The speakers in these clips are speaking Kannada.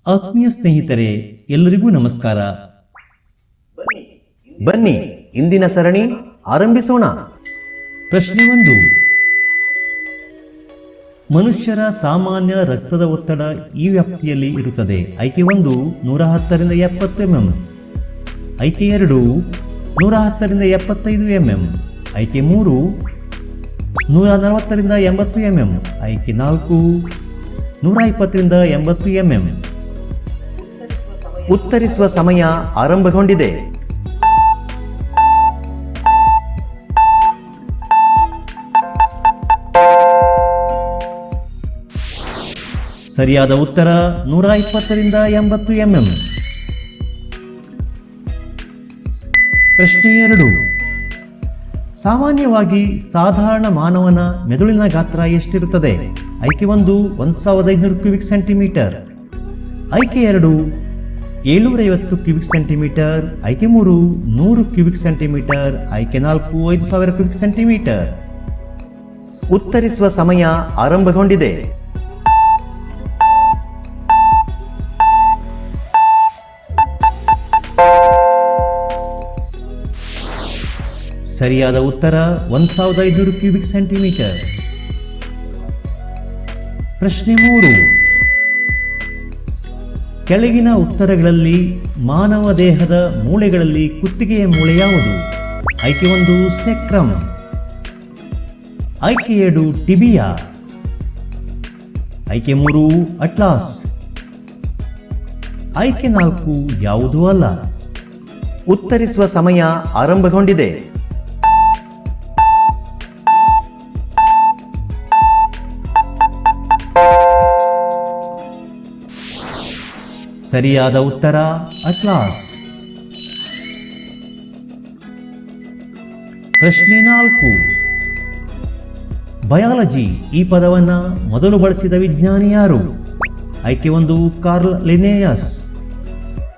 ಆತ್ಮೀಯ ಸ್ನೇಹಿತರೆ, ಎಲ್ಲರಿಗೂ ನಮಸ್ಕಾರ. ಬನ್ನಿ ಇಂದಿನ ಸರಣಿ ಆರಂಭಿಸೋಣ. ಪ್ರಶ್ನೆ 1. ಮನುಷ್ಯರ ಸಾಮಾನ್ಯ ರಕ್ತದ ಒತ್ತಡ ಈ ವ್ಯಾಪ್ತಿಯಲ್ಲಿ ಇರುತ್ತದೆ. ಆಯ್ಕೆ 1 110 ರಿಂದ 70 mm, ಆಯ್ಕೆ 2 110 ರಿಂದ 75 mm, ಆಯ್ಕೆ 3 140 ರಿಂದ 80 mm, ಆಯ್ಕೆ 4 120 ರಿಂದ 80 mm. ಉತ್ತರಿಸುವ ಸಮಯ ಆರಂಭಗೊಂಡಿದೆ. ಸರಿಯಾದ ಉತ್ತರ 120 ರಿಂದ 80 mm. ಪ್ರಶ್ನೆ 2. ಸಾಮಾನ್ಯವಾಗಿ ಸಾಧಾರಣ ಮಾನವನ ಮೆದುಳಿನ ಗಾತ್ರ ಎಷ್ಟಿರುತ್ತದೆ? ಆಯ್ಕೆ 1 1500 ಕ್ಯೂಬಿಕ್ ಸೆಂಟಿಮೀಟರ್, ಆಯ್ಕೆ 2 750 ಕ್ಯೂಬಿಕ್ ಸೆಂಟಿಮೀಟರ್, ಆಯ್ಕೆ 3 100 ಕ್ಯೂಬಿಕ್ ಸೆಂಟಿಮೀಟರ್, ಆಯ್ಕೆ 4 5000 ಕ್ಯೂಬಿಕ್ ಸೆಂಟಿಮೀಟರ್. ಉತ್ತರಿಸುವ ಸಮಯ ಆರಂಭಗೊಂಡಿದೆ. ಸರಿಯಾದ ಉತ್ತರ 1500 ಕ್ಯೂಬಿಕ್ ಸೆಂಟಿಮೀಟರ್. ಪ್ರಶ್ನೆ 3. ಕೆಳಗಿನ ಉತ್ತರಗಳಲ್ಲಿ ಮಾನವ ದೇಹದ ಮೂಳೆಗಳಲ್ಲಿ ಕುತ್ತಿಗೆಯ ಮೂಳೆ ಯಾವುದು? ಆಯ್ಕೆ 1 ಸೆಕ್ರಮ್, ಆಯ್ಕೆ 2 ಟಿಬಿಯಾ, ಆಯ್ಕೆ 3 ಅಟ್ಲಾಸ್, ಆಯ್ಕೆ 4 ಯಾವುದೂ ಅಲ್ಲ. ಉತ್ತರಿಸುವ ಸಮಯ ಆರಂಭಗೊಂಡಿದೆ. ಸರಿಯಾದ ಉತ್ತರ ಅಟ್ಲಾಸ್. ಪ್ರಶ್ನೆ 4. ಬಯಾಲಜಿ ಈ ಪದವನ್ನು ಮೊದಲು ಬಳಸಿದ ವಿಜ್ಞಾನಿ ಯಾರು? ಆಯ್ಕೆ 1 ಕಾರ್ಲ್ ಲಿನೇಯಸ್,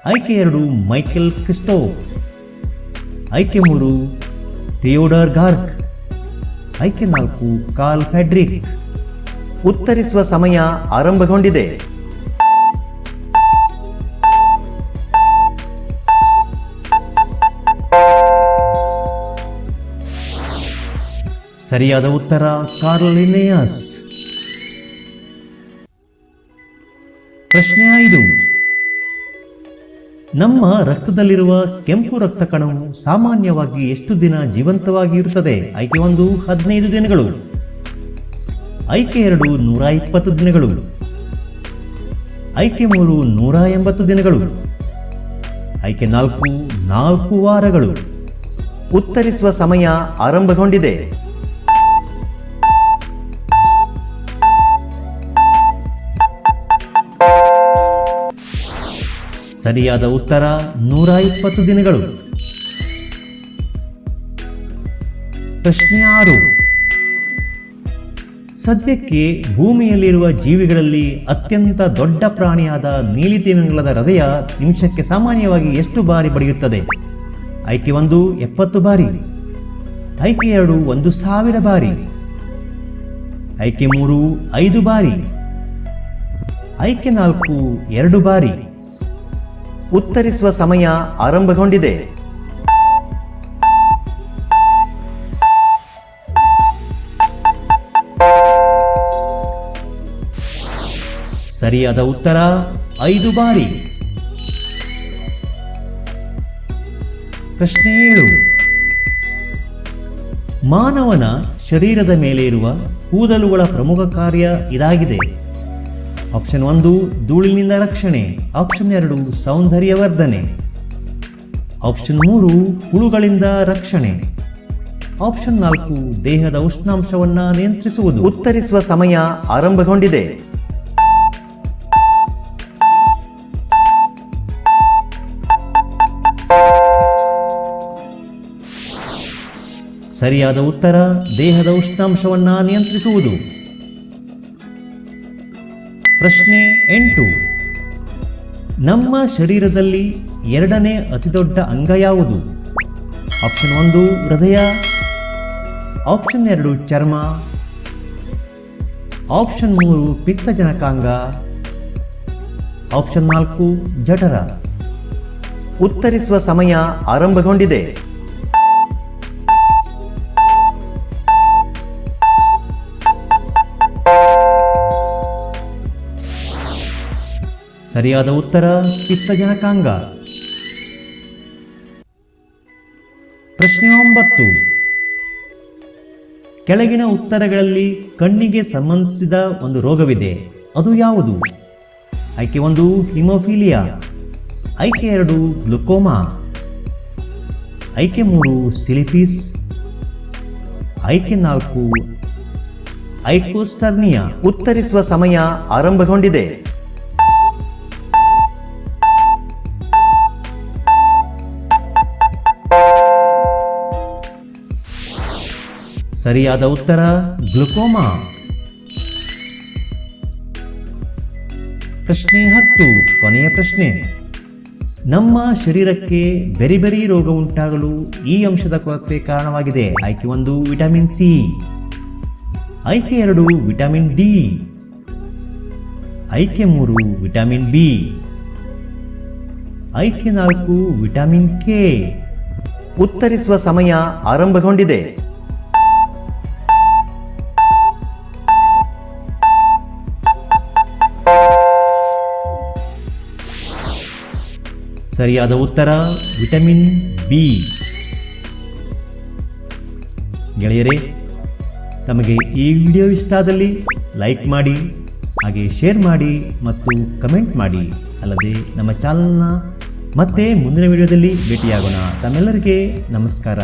ಆಯ್ಕೆ 2 ಮೈಕೆಲ್ ಕ್ರಿಸ್ಟೋ, ಆಯ್ಕೆ 3 ಥಿಯೋಡರ್ ಗಾರ್ಗ್, ಆಯ್ಕೆ 4 ಕಾರ್ಲ್ ಫ್ರೆಡ್ರಿಕ್. ಉತ್ತರಿಸುವ ಸಮಯ ಆರಂಭಗೊಂಡಿದೆ. ಸರಿಯಾದ ಉತ್ತರ ಕಾರ್ಲ್ ಲಿನೇಯಸ್. ಪ್ರಶ್ನೆ 5. ನಮ್ಮ ರಕ್ತದಲ್ಲಿರುವ ಕೆಂಪು ರಕ್ತ ಕಣವು ಸಾಮಾನ್ಯವಾಗಿ ಎಷ್ಟು ದಿನ ಜೀವಂತವಾಗಿ ಇರುತ್ತದೆ? ಆಯ್ಕೆ 1 15 ದಿನಗಳು, ಆಯ್ಕೆ 2 120 ದಿನಗಳು, ಆಯ್ಕೆ 3 180 ದಿನಗಳು, ಆಯ್ಕೆ 4 4 ವಾರಗಳು. ಉತ್ತರಿಸುವ ಸಮಯ ಆರಂಭಗೊಂಡಿದೆ. ಸರಿಯಾದ ಉತ್ತರ 120 ದಿನಗಳು. ಪ್ರಶ್ನೆ 6. ಸದ್ಯಕ್ಕೆ ಭೂಮಿಯಲ್ಲಿರುವ ಜೀವಿಗಳಲ್ಲಿ ಅತ್ಯಂತ ದೊಡ್ಡ ಪ್ರಾಣಿಯಾದ ನೀಲಿ ತಿಮಿಂಗಲದ ಹೃದಯ ನಿಮಿಷಕ್ಕೆ ಸಾಮಾನ್ಯವಾಗಿ ಎಷ್ಟು ಬಾರಿ ಬಡಿಯುತ್ತದೆ? ಆಯ್ಕೆ 1 70 ಬಾರಿ, ಆಯ್ಕೆ 2 1000 ಬಾರಿ, ಆಯ್ಕೆ 3 5 ಬಾರಿ, ಆಯ್ಕೆ 4 2 ಬಾರಿ. ಉತ್ತರಿಸುವ ಸಮಯ ಆರಂಭಗೊಂಡಿದೆ. ಸರಿಯಾದ ಉತ್ತರ 5 ಬಾರಿ. ಪ್ರಶ್ನೆ 7. ಮಾನವನ ಶರೀರದ ಮೇಲೆ ಇರುವ ಕೂದಲುಗಳ ಪ್ರಮುಖ ಕಾರ್ಯ ಇದಾಗಿದೆ. ಆಪ್ಷನ್ 1 ಧೂಳಿನಿಂದ ರಕ್ಷಣೆ, ಆಪ್ಷನ್ 2 ಸೌಂದರ್ಯವರ್ಧನೆ, ಆಪ್ಷನ್ 3 ಹುಳುಗಳಿಂದ ರಕ್ಷಣೆ, ಆಪ್ಷನ್ 4 ದೇಹದ ಉಷ್ಣಾಂಶವನ್ನು ನಿಯಂತ್ರಿಸುವುದು. ಉತ್ತರಿಸುವ ಸಮಯ ಆರಂಭಗೊಂಡಿದೆ. ಸರಿಯಾದ ಉತ್ತರ ದೇಹದ ಉಷ್ಣಾಂಶವನ್ನು ನಿಯಂತ್ರಿಸುವುದು. ಪ್ರಶ್ನೆ 8. ನಮ್ಮ ಶರೀರದಲ್ಲಿ ಎರಡನೇ ಅತಿದೊಡ್ಡ ಅಂಗ ಯಾವುದು? ಆಪ್ಷನ್ 1 ಹೃದಯ, ಆಪ್ಷನ್ 2 ಚರ್ಮ, ಆಪ್ಷನ್ 3 ಪಿತ್ತಜನಕಾಂಗ, ಆಪ್ಷನ್ 4 ಜಠರ. ಉತ್ತರಿಸುವ ಸಮಯ ಆರಂಭಗೊಂಡಿದೆ. ಸರಿಯಾದ ಉತ್ತರ ಪಿತ್ತಜನಕಾಂಗ. ಪ್ರಶ್ನೆ 9. ಕೆಳಗಿನ ಉತ್ತರಗಳಲ್ಲಿ ಕಣ್ಣಿಗೆ ಸಂಬಂಧಿಸಿದ ಒಂದು ರೋಗವಿದೆ, ಅದು ಯಾವುದು? ಆಯ್ಕೆ 1 ಹಿಮೋಫಿಲಿಯಾ, ಆಯ್ಕೆ 2 ಗ್ಲುಕೋಮಾ, ಆಯ್ಕೆ 3 ಸಿಲಿಪಿಸ್, ಆಯ್ಕೆ 4 ಐಕೋಸ್ಟರ್ನಿಯಾ. ಉತ್ತರಿಸುವ ಸಮಯ ಆರಂಭಗೊಂಡಿದೆ. ಸರಿಯಾದ ಉತ್ತರ ಗ್ಲುಕೋಮಾ. ಪ್ರಶ್ನೆ 10 ಕೊನೆಯ ಪ್ರಶ್ನೆ. ನಮ್ಮ ಶರೀರಕ್ಕೆ ಬೆರಿ ಬೆರಿ ರೋಗ ಉಂಟಾಗಲು ಈ ಅಂಶದ ಕೊರತೆ ಕಾರಣವಾಗಿದೆ. ಆಯ್ಕೆ 1 ವಿಟಮಿನ್ ಸಿ, ಆಯ್ಕೆ 2 ವಿಟಮಿನ್ ಡಿ, ಆಯ್ಕೆ 3 ವಿಟಮಿನ್ ಬಿ, ಆಯ್ಕೆ 4 ವಿಟಮಿನ್ ಕೆ. ಉತ್ತರಿಸುವ ಸಮಯ ಆರಂಭಗೊಂಡಿದೆ. ಸರಿಯಾದ ಉತ್ತರ ವಿಟಮಿನ್ ಬಿ. ಗೆಳೆಯರೇ, ತಮಗೆ ಈ ವಿಡಿಯೋ ಇಷ್ಟ ಆದಲ್ಲಿ ಲೈಕ್ ಮಾಡಿ, ಹಾಗೆ ಶೇರ್ ಮಾಡಿ ಮತ್ತು ಕಮೆಂಟ್ ಮಾಡಿ. ಅಲ್ಲದೆ ನಮ್ಮ ಚಾನಲ್ನ ಮತ್ತೆ ಮುಂದಿನ ವಿಡಿಯೋದಲ್ಲಿ ಭೇಟಿಯಾಗೋಣ. ತಮ್ಮೆಲ್ಲರಿಗೆ ನಮಸ್ಕಾರ.